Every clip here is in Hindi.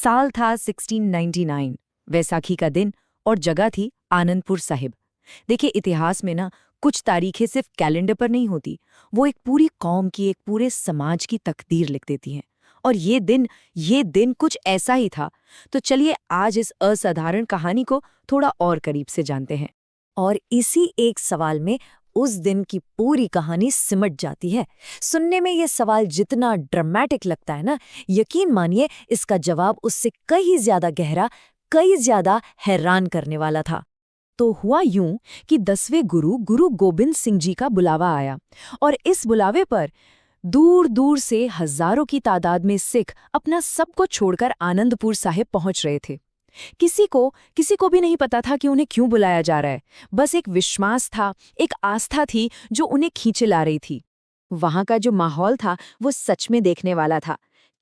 साल था 1699, वैसाखी का दिन, और जगह थी आनंदपुर साहिब। देखिए, इतिहास में ना कुछ तारीखें सिर्फ कैलेंडर पर नहीं होती, वो एक पूरी कौम की, एक पूरे समाज की तकदीर लिख देती हैं। और ये दिन कुछ ऐसा ही था। तो चलिए आज इस असाधारण कहानी को थोड़ा और करीब से जानते हैं। और इसी एक सवाल में उस दिन की पूरी कहानी सिमट जाती है। सुनने में ये सवाल जितना ड्रामेटिक लगता है ना, यकीन मानिए इसका जवाब उससे कहीं ज्यादा गहरा, कहीं ज्यादा हैरान करने वाला था। तो हुआ यूं कि 10वें गुरु गोबिंद सिंह जी का बुलावा आया, और इस बुलावे पर दूर दूर से हजारों की तादाद में सिख अपना सब कुछ छोड़कर आनंदपुर साहिब पहुंच रहे थे। किसी को भी नहीं पता था कि उन्हें क्यों बुलाया जा रहा है। बस एक विश्वास था, एक आस्था थी जो उन्हें खींचे ला रही थी। वहां का जो माहौल था वो सच में देखने वाला था।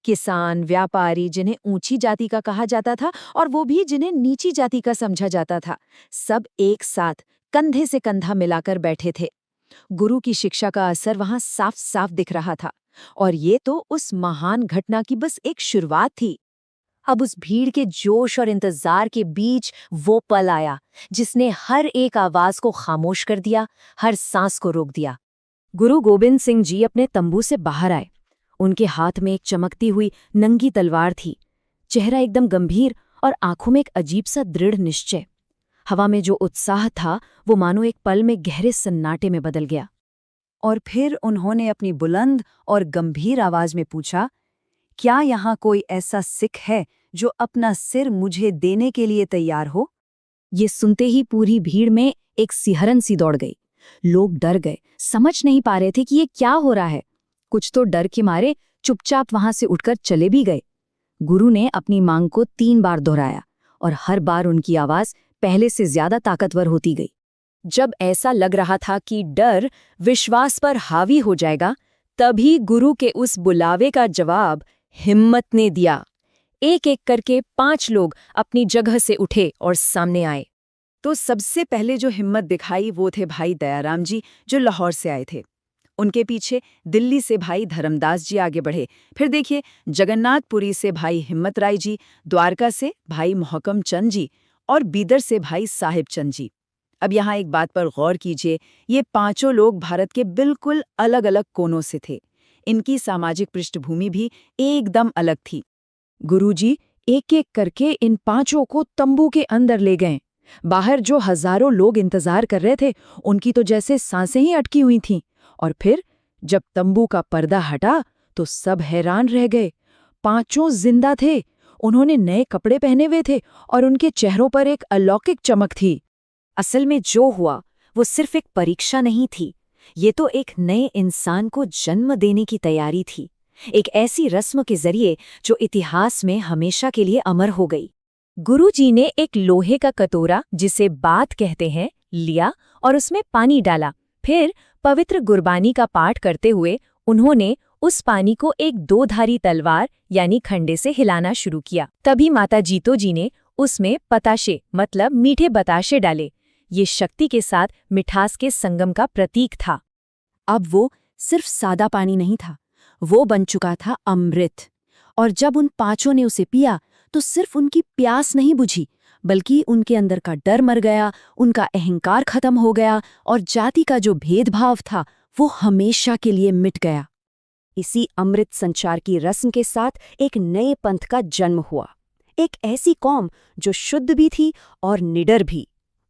किसान, व्यापारी जिन्हें ऊंची जाति का कहा जाता था और वो भी जिन्हें नीची जाति का समझा जाता था, सब एक साथ कंधे से कंधा मिलाकर बैठे थे। गुरु की शिक्षा का असर वहां साफ साफ दिख रहा था। और ये तो उस महान घटना की बस एक शुरुआत थी। अब उस भीड़ के जोश और इंतजार के बीच वो पल आया जिसने हर एक आवाज को खामोश कर दिया, हर सांस को रोक दिया। गुरु गोबिंद सिंह जी अपने तंबू से बाहर आए। उनके हाथ में एक चमकती हुई नंगी तलवार थी, चेहरा एकदम गंभीर और आंखों में एक अजीब सा दृढ़ निश्चय। हवा में जो उत्साह था वो मानो एक पल में गहरे सन्नाटे में बदल गया। और फिर उन्होंने अपनी बुलंद और गंभीर आवाज में पूछा, क्या यहाँ कोई ऐसा सिख है जो अपना सिर मुझे देने के लिए तैयार हो? ये सुनते ही पूरी भीड़ में एक सिहरन सी दौड़ गई। लोग डर गए, समझ नहीं पा रहे थे कि ये क्या हो रहा है। कुछ तो डर के मारे चुपचाप वहां से उठकर चले भी गए। गुरु ने अपनी मांग को 3 बार दोहराया और हर बार उनकी आवाज पहले से ज्यादा ताकतवर होती गई। जब ऐसा लग रहा था कि डर विश्वास पर हावी हो जाएगा, तभी गुरु के उस बुलावे का जवाब हिम्मत ने दिया। एक एक करके 5 लोग अपनी जगह से उठे और सामने आए। तो सबसे पहले जो हिम्मत दिखाई वो थे भाई दयाराम जी, जो लाहौर से आए थे। उनके पीछे दिल्ली से भाई धर्मदास जी आगे बढ़े। फिर देखिए, जगन्नाथपुरी से भाई हिम्मत राय जी, द्वारका से भाई मोहकम चंद जी और बीदर से भाई साहिब चंद जी। अब यहाँ एक बात पर गौर कीजिए, ये 5 लोग भारत के बिल्कुल अलग अलग कोनों से थे। इनकी सामाजिक पृष्ठभूमि भी एकदम अलग थी। गुरुजी एक एक करके इन 5 को तंबू के अंदर ले गए। बाहर जो हजारों लोग इंतजार कर रहे थे, उनकी तो जैसे सांसें ही अटकी हुई थीं। और फिर जब तंबू का पर्दा हटा तो सब हैरान रह गए। 5 जिंदा थे, उन्होंने नए कपड़े पहने हुए थे और उनके चेहरों पर एक अलौकिक चमक थी। असल में जो हुआ वो सिर्फ एक परीक्षा नहीं थी, ये तो एक नए इंसान को जन्म देने की तैयारी थी। एक ऐसी रस्म के जरिए जो इतिहास में हमेशा के लिए अमर हो गई। गुरुजी ने एक लोहे का कटोरा, जिसे बात कहते हैं, लिया और उसमें पानी डाला। फिर पवित्र गुरबानी का पाठ करते हुए उन्होंने उस पानी को एक 2-धारी तलवार यानी खंडे से हिलाना शुरू किया। तभी माता जीतो जी ने उसमें पताशे मतलब मीठे बताशे डाले। ये शक्ति के साथ मिठास के संगम का प्रतीक था। अब वो सिर्फ सादा पानी नहीं था, वो बन चुका था अमृत। और जब उन 5 ने उसे पिया तो सिर्फ उनकी प्यास नहीं बुझी, बल्कि उनके अंदर का डर मर गया, उनका अहंकार खत्म हो गया और जाति का जो भेदभाव था वो हमेशा के लिए मिट गया। इसी अमृत संचार की रस्म के साथ एक नए पंथ का जन्म हुआ। एक ऐसी कौम जो शुद्ध भी थी और निडर भी,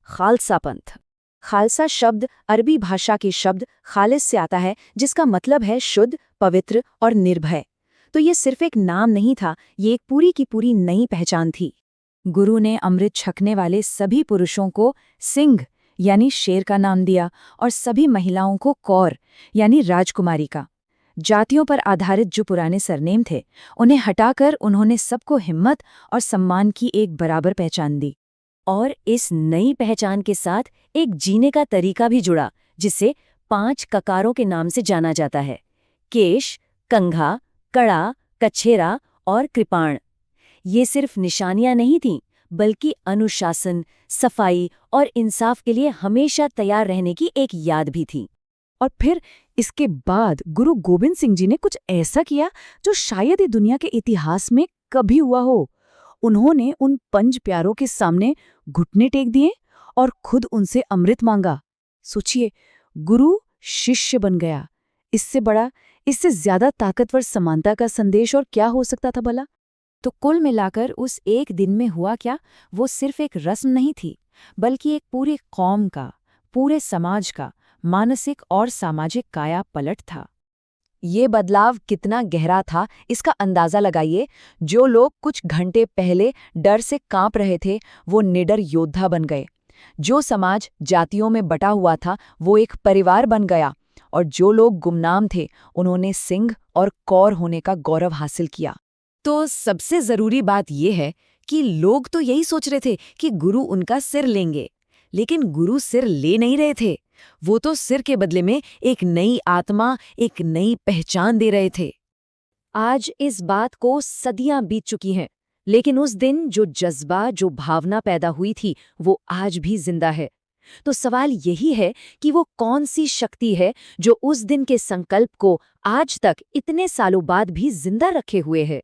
खालसा पंथ। खालसा शब्द अरबी भाषा के शब्द खालिस से आता है, जिसका मतलब है शुद्ध, पवित्र और निर्भय। तो ये सिर्फ एक नाम नहीं था, ये एक पूरी की पूरी नई पहचान थी। गुरु ने अमृत छकने वाले सभी पुरुषों को सिंह यानी शेर का नाम दिया और सभी महिलाओं को कौर यानी राजकुमारी का। जातियों पर आधारित जो पुराने सरनेम थे, उन्हें हटाकर उन्होंने सबको हिम्मत और सम्मान की एक बराबर पहचान दी। और इस नई पहचान के साथ एक जीने का तरीका भी जुड़ा, जिसे 5 ककारों के नाम से जाना जाता है: केश, कंघा, कड़ा, कछेरा और कृपाण। ये सिर्फ निशानियां नहीं थीं, बल्कि अनुशासन, सफाई और इंसाफ के लिए हमेशा तैयार रहने की एक याद भी थी। और फिर इसके बाद गुरु गोबिंद सिंह जी ने कुछ ऐसा किया जो शायद ही दुनिया के इतिहास में कभी हुआ हो। उन्होंने उन 5 प्यारों के सामने घुटने टेक दिए और खुद उनसे अमृत मांगा। सोचिए, गुरु शिष्य बन गया। इससे बड़ा, इससे ज्यादा ताकतवर समानता का संदेश और क्या हो सकता था भला? तो कुल मिलाकर उस एक दिन में हुआ क्या, वो सिर्फ एक रस्म नहीं थी, बल्कि एक पूरे कौम का, पूरे समाज का मानसिक और सामाजिक काया पलट था। ये बदलाव कितना गहरा था, इसका अंदाजा लगाइए। जो लोग कुछ घंटे पहले डर से कांप रहे थे, वो निडर योद्धा बन गए। जो समाज जातियों में बटा हुआ था, वो एक परिवार बन गया। और जो लोग गुमनाम थे, उन्होंने सिंह और कौर होने का गौरव हासिल किया। तो सबसे जरूरी बात यह है कि लोग तो यही सोच रहे थे कि गुरु उनका सिर लेंगे, लेकिन गुरु सिर ले नहीं रहे थे। वो तो सिर के बदले में एक नई आत्मा, एक नई पहचान दे रहे थे। आज इस बात को सदियां बीत चुकी हैं, लेकिन उस दिन जो जज्बा, जो भावना पैदा हुई थी, वो आज भी जिंदा है। तो सवाल यही है कि वो कौन सी शक्ति है जो उस दिन के संकल्प को आज तक इतने सालों बाद भी जिंदा रखे हुए है।